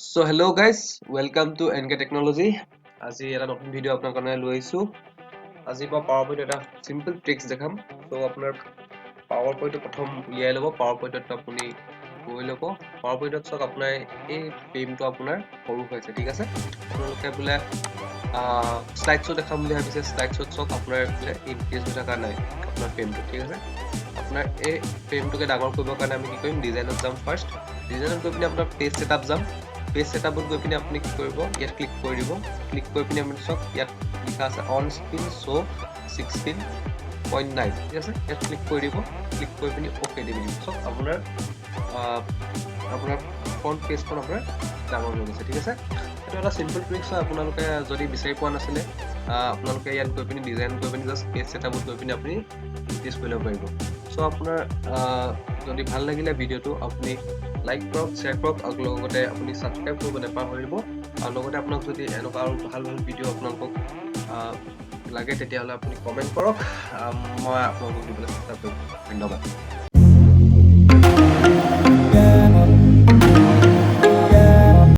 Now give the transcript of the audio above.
So hello guys, welcome to NK Technology. আজি এটা নতুন ভিডিও আপোনাৰ কাৰণে লৈ আহিছো। আজি মই PowerPoint এটা simple tricks দেখাম। So আপোনাৰ PowerPoint প্ৰথম উলিয়াই ল'ব। PowerPoint আপুনি গৈ ল'ব। PowerPoint চাওক আপোনাৰ এই ফ্ৰেমটো আপোনাৰ সৰু হৈছে, ঠিক আছে? আপোনালোকে বোলে স্লাইড শ্ব দেখাম বুলি ভাবিছে, স্লাইড শ্বত চাওক আপোনাৰ বোলে ইনক্ৰিজ হৈ থকা নাই আপোনাৰ ফ্ৰেমটো, ঠিক আছে? আপোনাৰ এই ফ্ৰেমটোকে ডাঙৰ কৰিবৰ কাৰণে আমি কি কৰিম, ডিজাইনত যাম ফাৰ্ষ্ট। ডিজাইনত গৈ পিনে আপোনাৰ পেজ ছেটআপ যাম। পেজ ছেটআপত গৈ পিনে আপুনি কি কৰিব, ইয়াত ক্লিক কৰি দিব। ক্লিক কৰি পিনে আপুনি চাওক ইয়াত লিখা আছে অন স্ক্ৰীন শ্ব' 16.9, ঠিক আছে? ইয়াত ক্লিক কৰি দিব। ক্লিক কৰি পিনে অ'কে দি দিব। চাওক আপোনাৰ ফ্ৰণ্ট পেজখন আপোনাৰ ডাঙৰ হৈ গৈছে, ঠিক আছে? এইটো এটা চিম্পল ট্ৰিক্স হয়। আপোনালোকে যদি বিচাৰি পোৱা নাছিলে, আপোনালোকে ইয়াত গৈ পিনে ডিজাইন গৈ পিনে জাষ্ট পেজ ছেটআপত গৈ পিনে আপুনি ইনক্ৰিজ কৰি ল'ব পাৰিব। চ' আপোনাৰ যদি ভাল লাগিলে ভিডিঅ'টো আপুনি লাইক কৰক, শ্বেয়াৰ কৰক, আৰু লগতে আপুনি ছাবস্ক্ৰাইব কৰিব নাপাহৰিব। আৰু লগতে আপোনাক যদি এনেকুৱা আৰু ভাল ভাল ভিডিঅ' আপোনালোকক লাগে তেতিয়াহ'লে আপুনি কমেণ্ট কৰক, মই আপোনালোকক দিবলৈ চেষ্টা কৰিম। ধন্যবাদ।